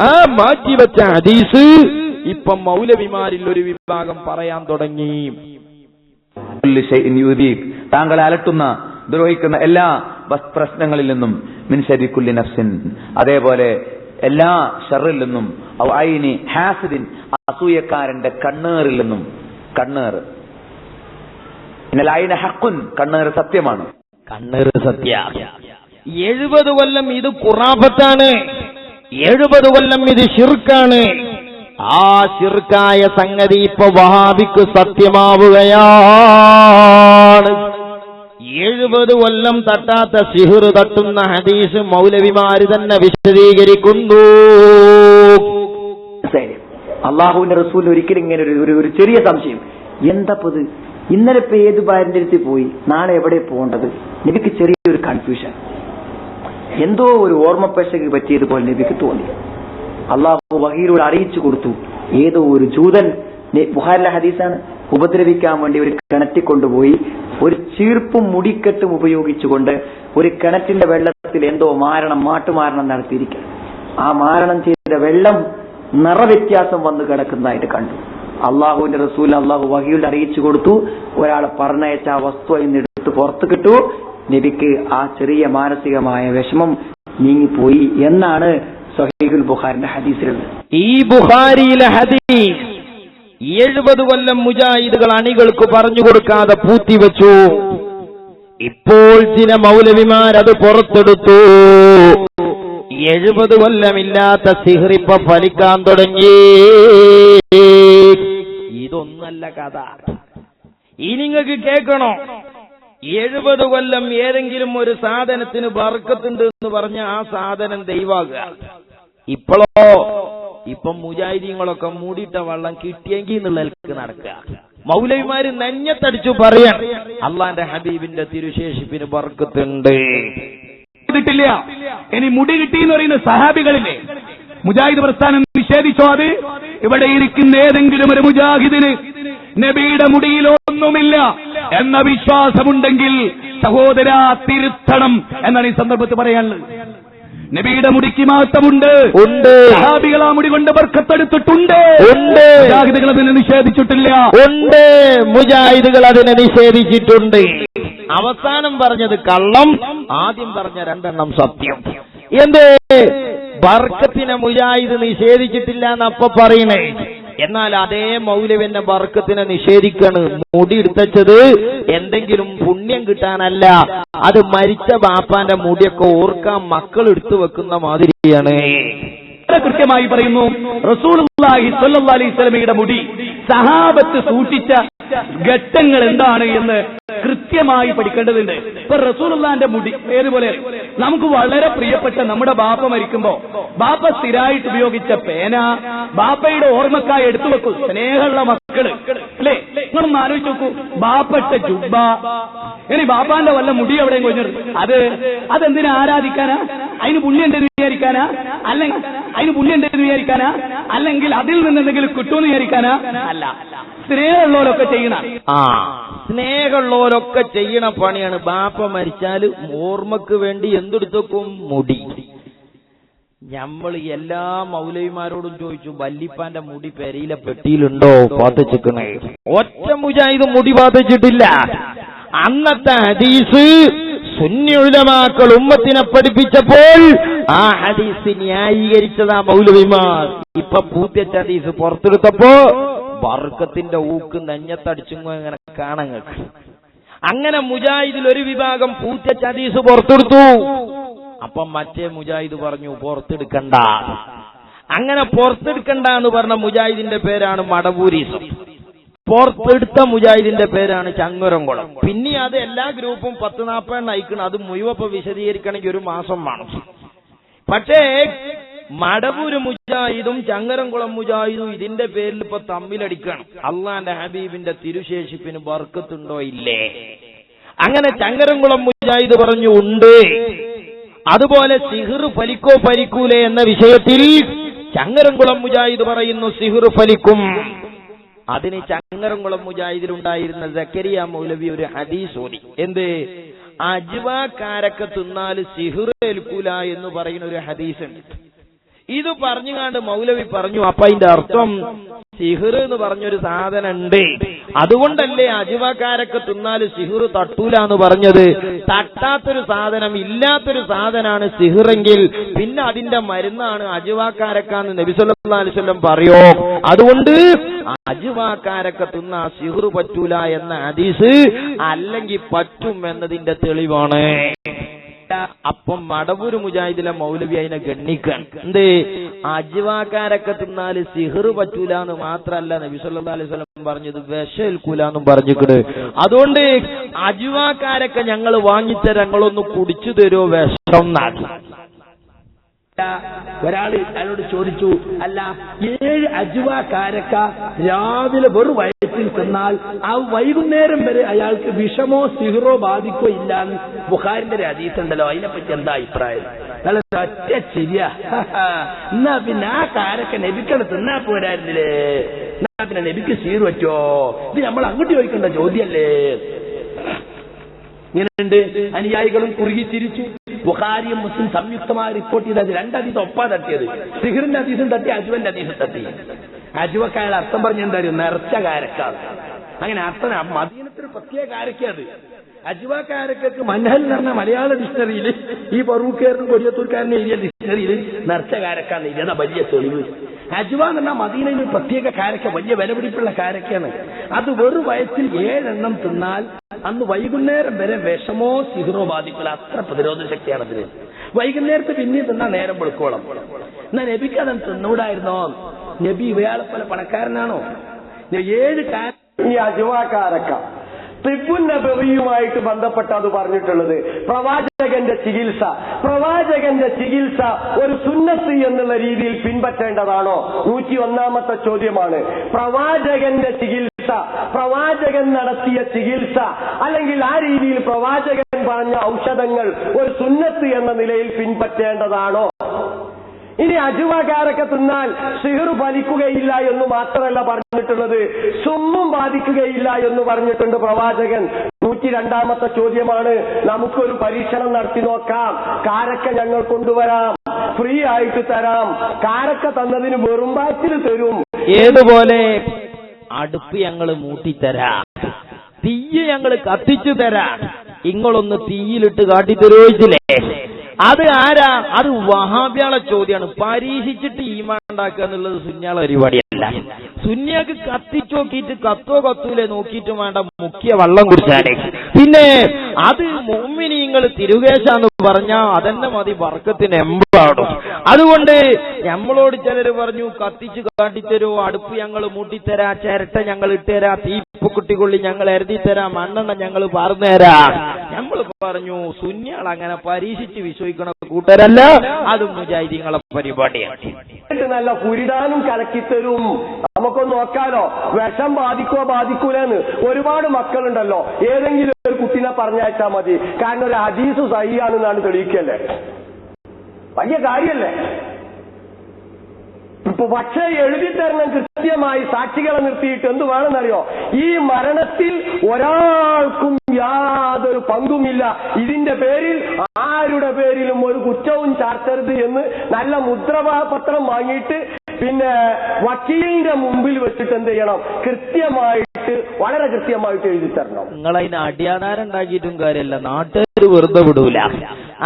ആ മാറ്റിവെച്ച ഹദീസ് ഇപ്പം മൗലവിമാരിൽ ഒരു വിഭാഗം പറയാൻ തുടങ്ങി. താങ്കളെ അലട്ടുന്ന ദ്രോഹിക്കുന്ന എല്ലാ പ്രശ്നങ്ങളിൽ നിന്നും മിൻ ശർരി കുല്ലി നഫ്സിൻ, അതേപോലെ എല്ലാ ഷർറിൽ നിന്നും, ഔ ഐനി ഹാസിദിൻ, അസൂയക്കാരന്റെ കണ്ണേറിൽ നിന്നും. കണ്ണേറ് ഇന്നൽ ഐന ഹഖുൻ, കണ്ണേറ് സത്യമാണ്. കണ്ണേറ് സത്യ. 70 കൊല്ലം ഇത് ഖുറാഫത്താണ്, 70 കൊല്ലം ഇത് ശിർക്കാണ്. ആ ശിർക്കായ സംഗതി ഇപ്പൊ വഹാബിക്ക് സത്യമാവുകയാണ്. 70 കൊല്ലം തട്ടാത്ത സിഹ്ർ തട്ടുന്ന ഹദീസ് മൗലവിമാര് തന്നെ വിശദീകരിക്കുന്നു. അള്ളാഹുവിന്റെ റസൂൽ ഒരിക്കലും ഇങ്ങനെ ഒരു ചെറിയ സംശയം, എന്താപ്പത് ഇന്നലെ ഇപ്പൊ ഏത് ഭാര്യന്റെ അടുത്ത് പോയി, നാളെ എവിടെ പോകേണ്ടത്? നബിക്ക് ചെറിയൊരു കൺഫ്യൂഷൻ, എന്തോ ഒരു ഓർമ്മപ്പശക്ക് പറ്റിയതുപോലെ നബിക്ക് തോന്നി. അള്ളാഹു വഹീലൂടെ അറിയിച്ചു കൊടുത്തു, ഏതോ ഒരു ജൂതൻ, ബുഖാരിലെ ഹദീസാണ്, ഉപദ്രവിക്കാൻ വേണ്ടി ഒരു കിണറ്റിൽ കൊണ്ടുപോയി ഒരു ചീർപ്പും മുടിക്കെട്ടും ഉപയോഗിച്ചുകൊണ്ട് ഒരു കിണറ്റിന്റെ വെള്ളത്തിൽ എന്തോ മാട്ടുമാരണം നടത്തിയിരിക്കുക. ആ മാരണം ചെയ്ത വെള്ളം നിറവ്യത്യാസം വന്ന് കിടക്കുന്നതായിട്ട് കണ്ടു. അള്ളാഹുവിന്റെ റസൂൽ അള്ളാഹു വഹീൽ അറിയിച്ചു കൊടുത്തു, ഒരാൾ പറഞ്ഞയച്ച ആ വസ്തു എടുത്ത് പുറത്ത് കിട്ടു. നബിക്ക് ആ ചെറിയ മാനസികമായ വിഷമം നീങ്ങിപ്പോയി എന്നാണ് സഹീഹുൽ ബുഖാരിന്റെ ഹദീസിലുള്ളത്. ഈ ബുഖാരിയിലെ ഹദീസ് 70 കൊല്ലം മുജാഹിദുകൾ അണികൾക്ക് പറഞ്ഞു കൊടുക്കാതെ പൂത്തിവെച്ചു. ഇപ്പോൾ ചില മൗലവിമാരത് പുറത്തെടുത്തു. 70 കൊല്ലമില്ലാത്ത സിഹ്ർ ഇപ്പൊ ഫലിക്കാൻ തുടങ്ങി. ഇതൊന്നല്ല കഥ, ഇനി നിങ്ങൾക്ക് കേൾക്കണോ? 70 കൊല്ലം ഏതെങ്കിലും ഒരു സാധനത്തിന് ബർക്കത്തുണ്ട് എന്ന് പറഞ്ഞ ആ സാധനം ദൈവാകുക. ഇപ്പം മുജാഹിദീങ്ങളൊക്കെ മൂടിയിട്ട വെള്ളം കിട്ടിയെങ്കിൽ എന്നുള്ളതിലേക്ക് നടക്കുക. മൗലവിമാര് നെഞ്ഞത്തടിച്ചു പറയാൻ അള്ളാന്റെ ഹബീബിന്റെ തിരുശേഷിപ്പിന് ബർക്കത്തുണ്ട്. ില്ല. ഇനി മുടി കിട്ടിയെന്ന് പറയുന്ന സഹാബികളില്ലേ, മുജാഹിദ് പ്രസ്ഥാനം നിഷേധിച്ചോ? അത് ഇവിടെ ഇരിക്കുന്ന ഏതെങ്കിലും ഒരു മുജാഹിദിന് നബിയുടെ മുടിയിലൊന്നുമില്ല എന്ന വിശ്വാസമുണ്ടെങ്കിൽ സഹോദരാ തിരുത്തണം എന്നാണ് ഈ സന്ദർഭത്തിൽ പറയാനുള്ളത്. നബിയുടെ മുടിക്ക് മാറ്റമുണ്ട്, സഹാബികൾ ആ മുടി കൊണ്ട് ബർക്കത്തെടുത്തിട്ടുണ്ട്. മുജാഹിദുകൾ അതിനെ നിഷേധിച്ചിട്ടില്ല. മുജാഹിദുകൾ അതിനെ നിഷേധിച്ചിട്ടുണ്ട്. അവസാനം പറഞ്ഞത് കള്ളം, ആദ്യം പറഞ്ഞ 2 എണ്ണം സത്യം. എന്തേ ബർക്കത്തിനെ മുജാഹിദ് നിഷേധിച്ചിട്ടില്ല എന്നപ്പ പറയണേ? എന്നാൽ അതേ മൗലവിന്റെ ബർക്കത്തിനെ നിഷേധിക്കാണ്. മുടി എടുത്തത് എന്തെങ്കിലും പുണ്യം കിട്ടാനല്ല, അത് മരിച്ച ബാപ്പാന്റെ മുടിയൊക്കെ ഓർക്കാൻ മക്കൾ എടുത്തു വെക്കുന്ന മാതിരിയാണ്. കൃത്യമായി പറയുന്നു, റസൂലുള്ളാഹി സ്വല്ലല്ലാഹു അലൈഹി വസല്ലമയുടെ മുടി സഹാബത്ത് സൂക്ഷിച്ച ഘട്ടങ്ങൾ എന്താണ് എന്ന് കൃത്യമായി പഠിക്കേണ്ടതുണ്ട്. ഇപ്പൊ റസൂലുള്ളാഹിന്റെ മുടി ഏതുപോലെ നമുക്ക് വളരെ പ്രിയപ്പെട്ട നമ്മുടെ ബാപ്പ മരിക്കുമ്പോ ബാപ്പ സ്ഥിരമായിട്ട് ഉപയോഗിച്ച പേന ബാപ്പയുടെ ഓർമ്മക്കായി എടുത്തു വെക്കും. സ്നേഹമുള്ള മക്കള് അല്ലേ, നിങ്ങളൊന്ന് ആലോചിച്ച് നോക്കൂ. ബാപ്പട്ട ജുബ്ബ, ഇനി ബാപ്പാന്റെ വല്ല മുടി എവിടെയും കൊഞ്ഞിടും. അതെന്തിനാ ആരാധിക്കാനാ? അതിന് പുണ്യം ഉണ്ടെന്ന് വിചാരിക്കാനാ? അല്ലെങ്കിൽ അതിന് പുണ്യം ഉണ്ടെന്ന് വിചാരിക്കാനാ? അല്ലെങ്കിൽ അതിൽ നിന്ന് എന്തെങ്കിലും കിട്ടുമെന്ന് വിചാരിക്കാനാ? അല്ല, സ്നേഹമുള്ളവരൊക്കെ ചെയ്യണ സ്നേഹമുള്ളവരൊക്കെ ചെയ്യണ പണിയാണ്. ബാപ്പ മരിച്ചാൽ ഓർമ്മക്ക് വേണ്ടി എന്തെടുത്തേക്കും? മുടി. നമ്മൾ എല്ലാ മൗലവിമാരോടും ചോദിച്ചു, വല്ലിപ്പാന്റെ മുടി പെരയിലെ പെട്ടിയിലുണ്ടോ പാത്തിച്ചിക്കണേ? ഒറ്റ മുജാഹിദ് മുടി പാത്തിച്ചിട്ടില്ല. അന്നത്തെ ഹദീസ് സുന്നി ഉലമാക്കൾ ഉമ്മത്തിനെ പഠിപ്പിച്ചപ്പോൾ ആ ഹദീസ് ന്യായീകരിച്ചതാ മൗലവിമാർ. ഇപ്പൊ പൂത്തിച്ച ഹദീസ് പുറത്തെടുത്തപ്പോ ബർക്കത്തിന്റെ ഊക്ക് നെഞ്ഞത്തടിച്ചുങ്ങോ ഇങ്ങനെ കാണങ്ങൾക്ക്. അങ്ങനെ മുജാഹിദിൽ ഒരു വിഭാഗം പൂത്തിച്ച ഹദീസ് പുറത്തെടുത്തു. അപ്പം മറ്റേ മുജാഹിദ് പറഞ്ഞു പുറത്തെടുക്കണ്ട. അങ്ങനെ പുറത്തെടുക്കണ്ട എന്ന് പറഞ്ഞ മുജാഹിദിന്റെ പേരാണ് മടവൂരിസം. പുറത്തെടുത്ത മുജാഹിദിന്റെ പേരാണ് ചങ്ങരംകുളം. പിന്നെ അത് എല്ലാ ഗ്രൂപ്പും 10-40 അയക്കണം. അത് മുഴുവൻ വിശദീകരിക്കണമെങ്കിൽ ഒരു മാസം വേണം. പക്ഷേ മടവൂര് മുജാഹിദും ചങ്ങരംകുളം മുജാഹിദും ഇതിന്റെ പേരിൽ ഇപ്പൊ തമ്മിലടിക്കണം. അള്ളാന്റെ ഹബീബിന്റെ തിരുശേഷിപ്പിന് ബർക്കത്തുണ്ടോ ഇല്ലേ? അങ്ങനെ ചങ്ങരംകുളം മുജാഹിദ് പറഞ്ഞു ഉണ്ട്. അതുപോലെ സിഹിർ ഫലിക്കോ ഫലിക്കൂലേ എന്ന വിഷയത്തിൽ ചങ്ങരംകുളം മുജാഹിദ് പറയുന്നു സിഹിർ ഫലിക്കും. അതിന് ചങ്ങരംകുളം മുജാഹിദിലുണ്ടായിരുന്ന സക്കരിയ മൗലവി ഒരു ഹദീസ് ഓതി. എന്ത്? അജ്വാക്കാരൊക്കെ തിന്നാല് സിഹിർ ഏൽക്കൂല എന്ന് പറയുന്ന ഒരു ഹദീസ് ഉണ്ട്. ഇത് പറഞ്ഞുകാണ്ട് മൗലവി പറഞ്ഞു അപ്പൊ അതിന്റെ അർത്ഥം സിഹിർ എന്ന് പറഞ്ഞൊരു സാധനം ഉണ്ട്, അതുകൊണ്ടല്ലേ അജ്വാക്കാരൊക്കെ തിന്നാല് സിഹിർ തട്ടൂല എന്ന് പറഞ്ഞത്. തട്ടാത്തൊരു സാധനം, ഇല്ലാത്തൊരു സാധനമാണ് സിഹിറെങ്കിൽ പിന്നെ അതിന്റെ മരുന്നാണ് അജ്വാക്കാരക്കാന്ന് നബി സല്ലല്ലാഹു അലൈഹി വസല്ലം പറയോ? അതുകൊണ്ട് അജ്വാക്കാരൊക്കെ തിന്നാ സിഹിർ പറ്റൂല എന്ന ഹദീസ് അല്ലെങ്കിൽ പറ്റും എന്നതിന്റെ തെളിവാണ്. അപ്പം മടവൂര് മുജാഹിദിലെ മൗലവി അതിനെ ഗണ്ണിക്കാൻ. എന്ത്? അജ്വാക്കാരൊക്കെ തിന്നാല് സിഹിർ പറ്റൂല എന്ന് മാത്രല്ല നബി സല്ലല്ലാഹു അലൈഹി വസല്ലം പറഞ്ഞത് വിഷേൽക്കൂല എന്നും പറഞ്ഞിട്ട്. അതുകൊണ്ട് അജ്വാക്കാരൊക്കെ ഞങ്ങൾ വാങ്ങിത്തരാം, ഞങ്ങളൊന്ന് കുടിച്ചു തരുമോ വിഷം നാട്ടി. ഒരാൾ അയാളോട് ചോദിച്ചു, അല്ല 7 അജ്വാക്കാരക്ക രാവിലെ വെറു വയറ്റിൽ തിന്നാൽ ആ വൈകുന്നേരം വരെ അയാൾക്ക് വിഷമോ സിഹിറോ ബാധിക്കോ ഇല്ലാന്ന് ബുഖാരിന്റെ ഒരു ഹദീസ് ഉണ്ടല്ലോ, അതിനെപ്പറ്റി എന്താ അഭിപ്രായം? നല്ല ഒറ്റ ശരിയാ. എന്നാ പിന്നെ ആ കാരക്ക നബിക്കടെ തിന്നാ പോരായിരുന്നില്ലേ? എന്നാ പിന്നെ നബിക്ക് സിഹിർ പറ്റോ? ഇത് നമ്മൾ അങ്ങോട്ട് ചോദിക്കേണ്ട ചോദ്യല്ലേ? ഇങ്ങനെയുണ്ട്. അനുയായികളും കുറുകി ചിരിച്ചു. ബുഖാരിയും മുസ്ലിം സംയുക്തമായി റിപ്പോർട്ട് ചെയ്തത് 2 ഹദീസ് ഒപ്പാ തട്ടിയത്. സിഹിറിന്റെ ഹദീസും തട്ടി, അജ്വന്റെ ഹദീസും തട്ടി. അജ്വക്കാരുടെ അർത്ഥം പറഞ്ഞ എന്തായാലും നിറച്ച കാരക്കാണ്. അങ്ങനെ അർത്ഥം മദീനത്തിന് പ്രത്യേക കാരക്കത്. അജ്വാക്കാരക്കൊക്കെ മൻഹൽ എന്ന് പറഞ്ഞ മലയാള ഡിക്ഷണറിയിൽ ഈ പറൂക്കേറിനും കൊടിയത്തൂർക്കാരനും എഴുതിയ ഡിക്ഷണറിയിൽ നിറച്ച കാരക്കാന്ന് എഴുതിയതാ വലിയ തെളിവ്. അജ്വ എന്ന് പറഞ്ഞാൽ മദീനയിൽ പ്രത്യേക കാരക്ക, വലിയ വിലപിടിപ്പുള്ള കാരക്കയാണ്. അത് വെറു വയറ്റിൽ 7 എണ്ണം തിന്നാൽ അന്ന് വൈകുന്നേരം വരെ വിഷമോ സിഹിറോ ബാധിക്കില്ല. അത്ര പ്രതിരോധ ശക്തിയാണ് അതിന്. വൈകുന്നേരത്ത് പിന്നെയും തിന്നാൽ നേരം വെളുക്കോളം. എന്നാ നബിക്ക് അതൊന്നും തിന്നൂടായിരുന്നോ? നബി ഇവയാളെ പോലെ പണക്കാരനാണോ? 7 ഈ അജ്വാക്കാരക്ക തിബുൻ നബവിയുമായിട്ട് ബന്ധപ്പെട്ട് അത് പറഞ്ഞിട്ടുള്ളത് പ്രവാചകന്റെ ചികിത്സ ഒരു സുന്നത്ത് എന്നുള്ള രീതിയിൽ പിൻപറ്റേണ്ടതാണോ? 101ാമത്തെ ചോദ്യമാണ്. പ്രവാചകന്റെ ചികിത്സ, പ്രവാചകൻ നടത്തിയ ചികിത്സ അല്ലെങ്കിൽ ആ രീതിയിൽ പ്രവാചകൻ പറഞ്ഞ ഔഷധങ്ങൾ ഒരു സുന്നത്ത് എന്ന നിലയിൽ പിൻപറ്റേണ്ടതാണോ? ഇനി അജ്വാക്കാരൊക്കെ തിന്നാൽ സിഹിർ ഫലിക്കുകയില്ല എന്ന് മാത്രമല്ല പറഞ്ഞിട്ടുള്ളത്, സുമ്മും ബാധിക്കുകയില്ല എന്ന് പറഞ്ഞിട്ടുണ്ട് പ്രവാചകൻ. 102ാമത്തെ ചോദ്യമാണ്. നമുക്കൊരു പരീക്ഷണം നടത്തി നോക്കാം. കാരക്ക ഞങ്ങൾ കൊണ്ടുവരാം, ഫ്രീ ആയിട്ട് തരാം. കാരക്ക തന്നതിന് വെറും ബാറ്റിൽ തരും. ഏതുപോലെ അടുപ്പ് ഞങ്ങൾ മൂട്ടിത്തരാം, തീയ് ഞങ്ങൾ കത്തിച്ചു തരാം, ഇങ്ങളൊന്ന് തീയിലിട്ട് കാട്ടിത്തരോയിച്ചില്ലേ? അത് ആരാ? അത് വഹാബിയാളെ ചോദ്യമാണ്. പരീക്ഷിച്ചിട്ട് ഈമാൻ ഉണ്ടാക്കുക എന്നുള്ളത് സുന്നിയാളെ പരിപാടിയല്ല. സുന്നിയാക്ക് കത്തിച്ചു നോക്കിയിട്ട് കത്തൂലേ നോക്കിയിട്ട് വേണ്ട മുഖ്യ വള്ളം കുടിച്ചാലേ. പിന്നെ അത് മുഅ്മിനീങ്ങൾ തിരുകേശാന്ന് പറഞ്ഞാൽ അതന്നെ മതി ബർക്കത്തിന് എമ്പാടും. അതുകൊണ്ട് നമ്മളോട് ചിലർ പറഞ്ഞു കത്തിച്ചു കാട്ടിത്തരോ, അടുപ്പ് ഞങ്ങൾ മൂട്ടിത്തരാ, ചിരട്ട ഞങ്ങൾ ഇട്ടുതരാ, തീപ്പുക്കുട്ടിക്കൊള്ളി ഞങ്ങൾ എഴുതിത്തരാം, മണ്ണെണ്ണ ഞങ്ങൾ പറഞ്ഞുതരാം. നമ്മൾ പറഞ്ഞു സുന്നിയാൾ അങ്ങനെ പരീക്ഷിച്ച് വിശ്വസിക്കണ കൂട്ടരല്ല, അത് മുജാഹിദീങ്ങളെ പരിപാടിയാണ്. നല്ല കുരിടാനും കലക്കിത്തരും. നമുക്കൊന്ന് നോക്കാലോ, വിഷം ബാധിക്കൂലെന്ന്. ഒരുപാട് മക്കളുണ്ടല്ലോ, ഏതെങ്കിലും ഒരു കുട്ടീനെ പറഞ്ഞയച്ചാൽ മതി, കാരണം ഒരു ഹദീസ് സഹിയാണെന്നാണ് തെളിയിക്കല്ലേ. വലിയ കാര്യല്ലേ? പക്ഷേ എഴുതിത്തരണം കൃത്യമായി സാക്ഷികളെ നിർത്തിയിട്ട് എന്ത് വേണമെന്നറിയോ? ഈ മരണത്തിൽ ഒരാൾക്കും യാതൊരു പങ്കുമില്ല, ഇതിന്റെ പേരിൽ ആരുടെ പേരിലും ഒരു കുറ്റവും ചാർത്തരുത് എന്ന് നല്ല മുദ്രപത്രം വാങ്ങിയിട്ട് പിന്നെ വക്കീലിന്റെ മുമ്പിൽ വെച്ചിട്ട് എന്ത് ചെയ്യണം? കൃത്യമായിട്ട്, വളരെ കൃത്യമായിട്ട് എഴുതി തരണം. നിങ്ങളതിന് അടിയാധാരം ഉണ്ടാക്കിയിട്ടും കാര്യമല്ല, നാട്ടുകാർ വെറുതെ വിടൂല.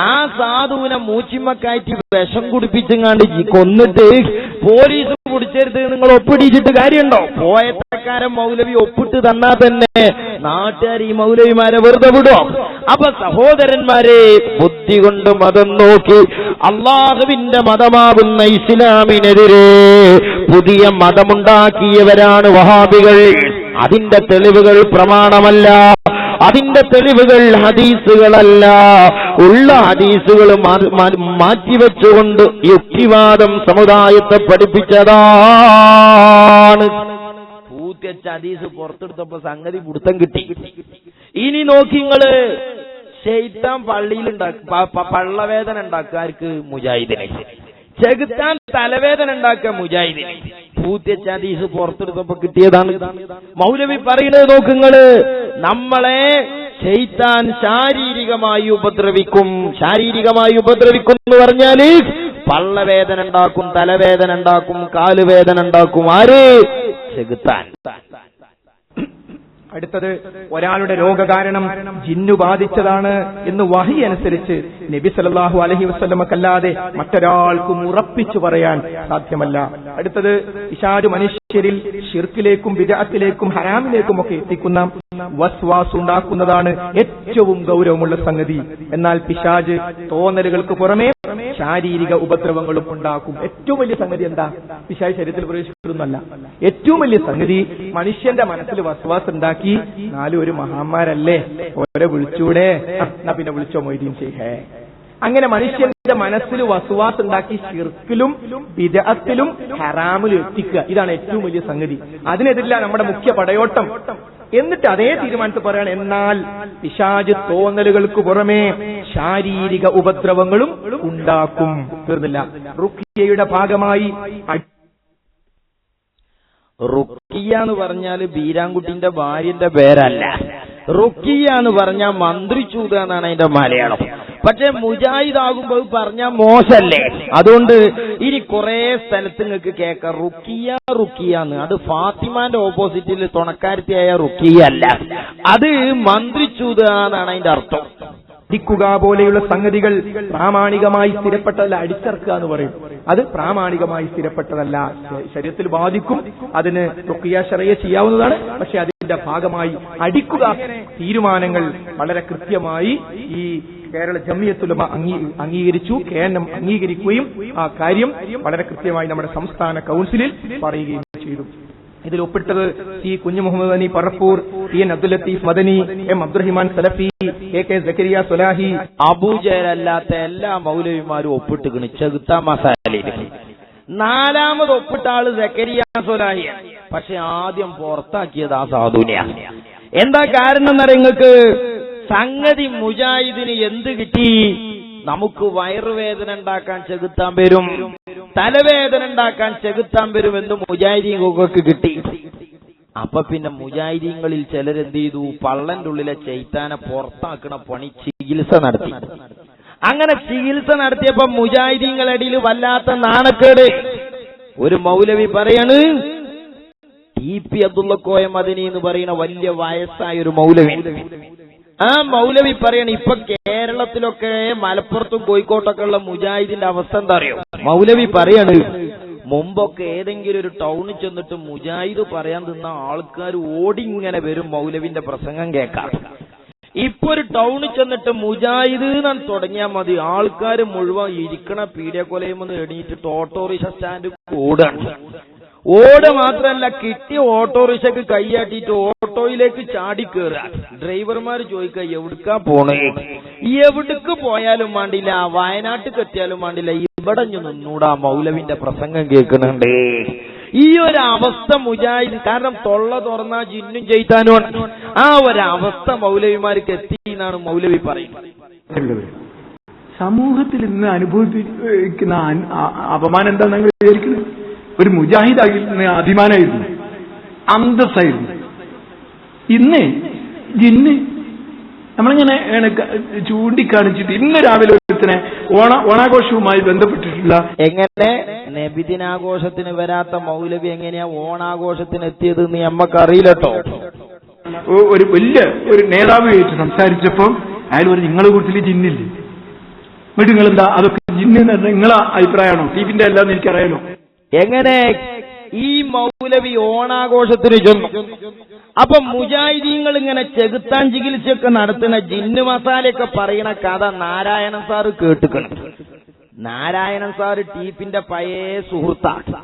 ആ സാധുവിനെ മൂച്ചിമ്മക്കാറ്റി വിഷം കുടിപ്പിച്ചങ്ങാണ്ട് കൊന്നിട്ട് പോലീസ് പിടിച്ചെടുത്ത് നിങ്ങൾ ഒപ്പിടിച്ചിട്ട് കാര്യമുണ്ടോ? പോയത്തക്കാരൻ മൗലവി ഒപ്പിട്ട് തന്നാ തന്നെ നാട്ടുകാർ ഈ മൗലവിമാരെ വെറുതെ വിടോ? അപ്പൊ സഹോദരന്മാരെ, ബുദ്ധി കൊണ്ട് മതം നോക്കി അള്ളാഹുവിന്റെ മതമാകുന്ന ഇസ്ലാമിനെതിരെ പുതിയ മതമുണ്ടാക്കിയവരാണ് വഹാബികൾ. അതിന്റെ തെളിവുകൾ പ്രമാണമല്ല, അതിന്റെ തെളിവുകൾ ഹദീസുകളല്ല, ഉള്ള ഹദീസുകൾ മാറ്റിവെച്ചുകൊണ്ട് യുക്തിവാദം സമുദായത്തെ പഠിപ്പിച്ചതാണ്. പൂത്തിയച്ച ഹദീസ് പുറത്തെടുത്തപ്പോ സംഗതി പിടുത്തം കിട്ടി. ഇനി നോക്കി നിങ്ങള്, ശൈത്താൻ പള്ളിയിലുണ്ടാക്കും പള്ളവേദന ഉണ്ടാക്കാർക്ക് മുജാഹിദിനെ, ചെകുത്താൻ തലവേദന ഉണ്ടാക്കുക മുജാഹിദിനെ. പൂത്തിയച്ച ഹദീസ് പുറത്തെടുത്തപ്പോ കിട്ടിയതാണ്. മൗലവി പറയുന്നത് നോക്കുങ്ങള്, നമ്മളെ ശൈത്താൻ ശാരീരികമായി ഉപദ്രവിക്കും. ശാരീരികമായി ഉപദ്രവിക്കും എന്ന് പറഞ്ഞാല് പള്ളവേദന ഉണ്ടാക്കും, തലവേദന ഉണ്ടാക്കും, കാലുവേദന ഉണ്ടാക്കും. ആര്? ചെകുത്താൻ. അടുത്തത്, ഒരാളുടെ രോഗകാരണം ജിന്നു ബാധിച്ചതാണ് എന്ന് വഹി അനുസരിച്ച് നബി സല്ലല്ലാഹു അലൈഹി വസല്ലമക്കല്ലാതെ മറ്റൊരാൾക്കും ഉറപ്പിച്ചു പറയാൻ സാധ്യമല്ല. അടുത്തത്, പിശാച് മനുഷ്യരിൽ ശിർക്കിലേക്കും ബിദ്അത്തിലേക്കും ഹറാമിലേക്കും ഒക്കെ എത്തിക്കുന്ന വസ്വാസ് ഉണ്ടാക്കുന്നതാണ് ഏറ്റവും ഗൗരവമുള്ള സംഗതി. എന്നാൽ പിശാച് തോന്നലുകൾക്ക് പുറമേ ശാരീരിക ഉപദ്രവങ്ങളും ഉണ്ടാക്കും. ഏറ്റവും വലിയ സംഗതി എന്താ? പിശാച് ശരീരത്തിൽ പ്രവേശിക്കുന്നല്ല. ഏറ്റവും വലിയ സംഗതി മനുഷ്യന്റെ മനസ്സിൽ വസ്വാസ് ഉണ്ടാക്കി, നാലും ഒരു മഹാന്മാരല്ലേ, ഓരെ വിളിച്ചൂടെ, എന്നാ പിന്നെ വിളിച്ചോ മൊയ്തീൻ ശൈഖേ. അങ്ങനെ മനുഷ്യന്റെ മനസ്സിൽ വസ്വാസ് ഉണ്ടാക്കി ശിർക്കിലും ബിദ്അത്തിലും ഹറാമിലും എത്തിക്കുക, ഇതാണ് ഏറ്റവും വലിയ സംഗതി. അതിനെതിരില്ല നമ്മുടെ മുഖ്യ പടയോട്ടം. എന്നിട്ട് അതേ തീരുമാനത്തിൽ പറയാണ്, എന്നാൽ പിശാച് തോന്നലുകൾക്ക് പുറമേ ശാരീരിക ഉപദ്രവങ്ങളും ഉണ്ടാക്കും. തീർന്നില്ല. റുഖിയയുടെ ഭാഗമായി, റുക്കിയ എന്ന് പറഞ്ഞാല് ബീരാൻകുട്ടിന്റെ ഭാര്യന്റെ പേരല്ല. റുക്കിയ എന്ന് പറഞ്ഞാൽ മന്ത്രിച്ചൂത എന്നാണ് അതിന്റെ മലയാളം. പക്ഷെ മുജാഹിദ് ആകുമ്പോൾ പറഞ്ഞാൽ മോശല്ലേ. അതുകൊണ്ട് ഇനി കുറെ സ്ഥലത്ത് നിങ്ങൾക്ക് കേൾക്കാം റുക്കിയ റുക്കിയാന്ന്. അത് ഫാത്തിമാന്റെ ഓപ്പോസിറ്റിൽ തുണക്കാരത്തിയായ റുക്കിയ അല്ല, അത് മന്ത്രിച്ചൂത എന്നാണ് അതിന്റെ അർത്ഥം. അടിക്കുക പോലെയുള്ള സംഗതികൾ പ്രാമാണികമായി സ്ഥിരപ്പെട്ടതല്ല. അടിച്ചർക്കുക എന്ന് പറയും, അത് പ്രാമാണികമായി സ്ഥിരപ്പെട്ടതല്ല, ശരീരത്തിൽ ബാധിക്കും. അതിന് റുഖിയ ശറഇ ചെയ്യാവുന്നതാണ്. പക്ഷെ അതിന്റെ ഭാഗമായി അടിക്കുക തീരുമാനങ്ങൾ വളരെ കൃത്യമായി ഈ കേരള ജംഇയ്യത്തുൽ ഉലമ അംഗീകരിച്ചു, കേന്ദ്രം അംഗീകരിക്കുകയും ആ കാര്യം വളരെ കൃത്യമായി നമ്മുടെ സംസ്ഥാന കൗൺസിലിൽ പറയുകയും ചെയ്തു. ഇതിൽ ഒപ്പിട്ടത് C Kunhu Muhammad Ali Parappur, T N Abdul Latheef Madani, M Abdurahiman Salafi, K Zakariya Sulahi. അബൂജഹലല്ലാത്ത എല്ലാ മൗലവിമാരും ഒപ്പിട്ടുകണ് ചെകുത്താ മസാലയിൽ. നാലാമത് ഒപ്പിട്ട ആള് സക്കരിയ സുലാഹിയാണ്. പക്ഷെ ആദ്യം പുറത്താക്കിയത് ആ സാധുവിനെയാണ്. എന്താ കാരണം എന്നറിയാം നിങ്ങൾക്ക്? സംഗതി മുജാഹിദിന് എന്ത് കിട്ടി? നമുക്ക് വയറുവേദന ഉണ്ടാക്കാൻ ചെകുത്താൻ വരും, തലവേദന ഉണ്ടാക്കാൻ ചെകുത്താൻ വരും എന്ന് മുജാഹിദീങ്ങൾക്ക് കിട്ടി. അപ്പൊ പിന്നെ മുജാഹിദീങ്ങളിൽ ചിലരെന്ത് ചെയ്തു? പള്ളന്റെ ഉള്ളിലെ ചൈത്താനെ പുറത്താക്കണ പണി ചികിത്സ നടത്തി. അങ്ങനെ ചികിത്സ നടത്തിയപ്പോ മുജാഹിദീങ്ങളിടയിൽ വല്ലാത്ത നാണക്കേട്. ഒരു മൗലവി പറയാണ്, ടി.പി. അബ്ദുള്ളക്കോയ മദനി എന്ന് പറയുന്ന വലിയ വയസ്സായ ഒരു മൗലവി. ആ മൗലവി പറയണ ഇപ്പൊ കേരളത്തിലൊക്കെ മലപ്പുറത്തും കോഴിക്കോട്ടൊക്കെ ഉള്ള മുജാഹിദിന്റെ അവസ്ഥ എന്താ അറിയോ? മൗലവി പറയാണ്, മുമ്പൊക്കെ ഏതെങ്കിലും ഒരു ടൗണിൽ ചെന്നിട്ട് മുജാഹിദ് പറയാൻ നിന്ന ആൾക്കാർ ഓടിങ്ങനെ വരും മൗലവിന്റെ പ്രസംഗം കേൾക്കാം. ഇപ്പൊ ഒരു ടൗണിൽ ചെന്നിട്ട് മുജാഹിദ് എന്നാണ് തുടങ്ങിയാൽ മതി, ആൾക്കാർ മുഴുവൻ ഇരിക്കണ പീഡിയക്കൊലയുമെന്ന് എണീറ്റിട്ട് ഓട്ടോറിക്ഷ സ്റ്റാൻഡ് ഓടാണ്. ഓട് മാത്രമല്ല, കിട്ടിയ ഓട്ടോറിക്ഷക്ക് കൈയാട്ടിയിട്ട് ഓട്ടോയിലേക്ക് ചാടിക്കേറുക. ഡ്രൈവർമാർ ചോദിക്കുക എവിടുക്കാ പോണേ? എവിടേക്ക് പോയാലും വേണ്ടില്ല, വയനാട്ടിൽ എത്തിയാലും വേണ്ടില്ല, ഇവിടെ നിന്നൂടാ, മൗലവിന്റെ പ്രസംഗം കേൾക്കുന്നുണ്ട്. ഈ ഒരു അവസ്ഥ മുജാഹിദ്, കാരണം തൊള്ള തുറന്നാ ജിന്നും ചെയ്താനുമാണ്, ആ ഒരവസ്ഥ മൗലവിമാർക്ക് എത്തി എന്നാണ് മൗലവി പറയുന്നത്. സമൂഹത്തിൽ ഇന്ന് അനുഭവിക്കുന്ന അപമാനം എന്താ നിങ്ങൾ വിചാരിക്കുന്നത്? ഒരു മുജാഹിദായിരുന്ന അഭിമാനമായിരുന്നു, അന്തസ്സായിരുന്നു. ഇന്ന് ജിന്ന് നമ്മളിങ്ങനെ ചൂണ്ടിക്കാണിച്ചിട്ട് ഇന്ന് രാവിലെ ഒരുത്തനെ ഓണാഘോഷവുമായി ബന്ധപ്പെട്ടിട്ടുള്ള എങ്ങനെ നബിദിനാഘോഷത്തിന് വരാത്ത മൗലവി എങ്ങനെയാ ഓണാഘോഷത്തിന് എത്തിയത് എന്ന് നമ്മക്കറിയില്ലട്ടോ. ഒരു വലിയ ഒരു നേതാവുമായിട്ട് സംസാരിച്ചപ്പോൾ അയാൾ പറഞ്ഞു നിങ്ങളെ കൂട്ടത്തിൽ ജിന്നില്ലേ, എന്നിട്ട് നിങ്ങളെന്താ അതൊക്കെ ജിന്ന് നിങ്ങളെ അഭിപ്രായമാണോ? ടീവിന്റെ അല്ലാന്ന് എനിക്കറിയാലോ. എങ്ങനെ ഈ മൗലവി ഓണാഘോഷത്തിന് ചെന്നു? അപ്പൊ മുജാഹിദീങ്ങൾ ഇങ്ങനെ ചെകുത്താൻ ചികിത്സയൊക്കെ നടത്തുന്ന ജിന്ന് മസാലയൊക്കെ പറയുന്ന കഥ നാരായണൻ സാറ് കേട്ടുക്കണം. നാരായണൻ സാറ് ടീപ്പിന്റെ പഴയ സുഹൃത്താണ്.